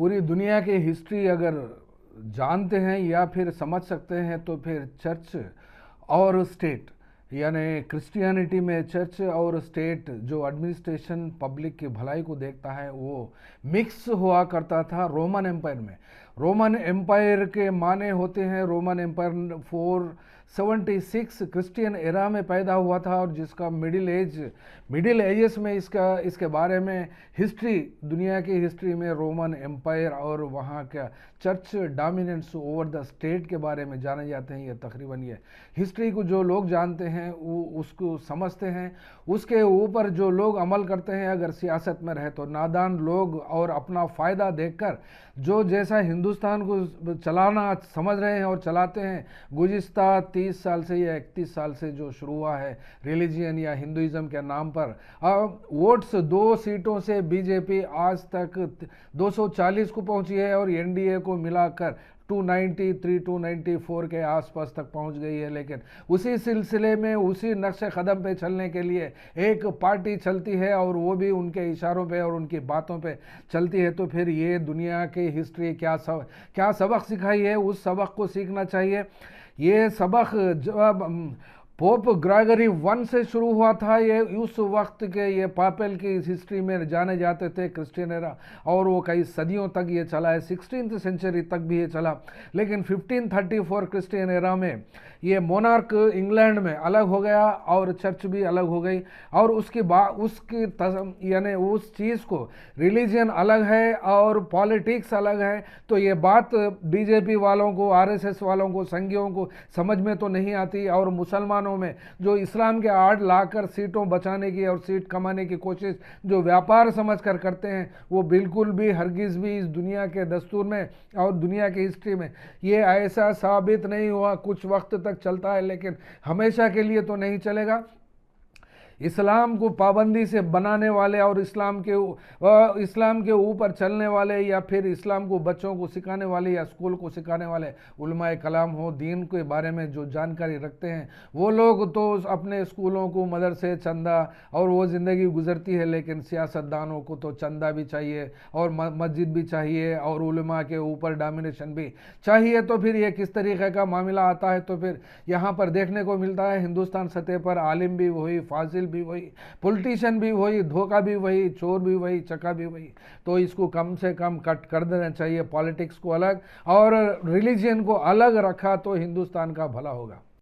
पूरी दुनिया की हिस्ट्री अगर जानते हैं या फिर समझ सकते हैं तो फिर चर्च और स्टेट, यानी क्रिश्चियनिटी में चर्च और स्टेट जो एडमिनिस्ट्रेशन पब्लिक की भलाई को देखता है वो मिक्स हुआ करता था रोमन एम्पायर में। रोमन एम्पायर के माने होते हैं, रोमन एम्पायर 476 क्रिश्चियन एरा में पैदा हुआ था और जिसका मिडिल एजेस में इसके बारे में हिस्ट्री, दुनिया की हिस्ट्री में रोमन एम्पायर और वहाँ का church dominance over the state के बारे में जाने जाते हैं। ये तकरीबन ये हिस्ट्री को जो लोग जानते हैं वो उसको समझते हैं, उसके ऊपर जो लोग अमल करते हैं अगर सियासत में रहे तो नादान लोग और अपना फ़ायदा देखकर जो जैसा हिंदुस्तान को चलाना समझ रहे हैं और चलाते हैं। गुज़िस्ता 30 साल से या 31 साल से जो शुरू हुआ है रिलीजियन या हिंदुइज़्म के नाम पर, वोट्स 2 सीटों से बीजेपी आज तक 240 को पहुंची है और एनडीए को मिलाकर 293 294 के आसपास तक पहुंच गई है। लेकिन उसी सिलसिले में उसी नक्शे कदम पे चलने के लिए एक पार्टी चलती है और वो भी उनके इशारों पे और उनकी बातों पे चलती है। तो फिर ये दुनिया की हिस्ट्री क्या सबक सिखाई है, उस सबक को सीखना चाहिए। ये सबक जब पोप ग्रेगरी 1 से शुरू हुआ था, ये उस वक्त के ये पापेल की हिस्ट्री में जाने जाते थे क्रिश्चियन एरा, और वो कई सदियों तक ये चला है, 16th सेंचुरी तक भी ये चला। लेकिन 1534 क्रिश्चियन एरा में ये मोनार्क इंग्लैंड में अलग हो गया और चर्च भी अलग हो गई, और यानी उस चीज़ को रिलीजन अलग है और पॉलिटिक्स अलग है। तो ये बात बीजेपी वालों को, आरएसएस वालों को, संघियों को समझ में तो नहीं आती, और मुसलमानों में जो इस्लाम के आड़ लाकर सीटों बचाने की और सीट कमाने की कोशिश जो व्यापार समझकर करते हैं, वो बिल्कुल भी हरगिज़ भी इस दुनिया के दस्तूर में और दुनिया की हिस्ट्री में ये ऐसा साबित नहीं हुआ। कुछ वक्त तक चलता है लेकिन हमेशा के लिए तो नहीं चलेगा। इस्लाम को पाबंदी से बनाने वाले और इस्लाम के ऊपर चलने वाले या फिर इस्लाम को बच्चों को सिखाने वाले या स्कूल को सिखाने वाले उलमाए कलाम हो, दीन के बारे में जो जानकारी रखते हैं, वो लोग तो अपने स्कूलों को मदरसे चंदा और वो ज़िंदगी गुजरती है। लेकिन सियासतदानों को तो चंदा भी चाहिए और मस्जिद भी चाहिए और उलमा के ऊपर डोमिनेशन भी चाहिए। तो फिर ये किस तरीके का मामला आता है? तो फिर यहाँ पर देखने को मिलता है हिंदुस्तान सतह पर आलिम भी वही, फाजिल भी वही, पॉलिटिशियन भी वही, धोखा भी वही, चोर भी वही, चका भी वही। तो इसको कम से कम कट कर देना चाहिए, पॉलिटिक्स को अलग और रिलीजन को अलग रखा तो हिंदुस्तान का भला होगा।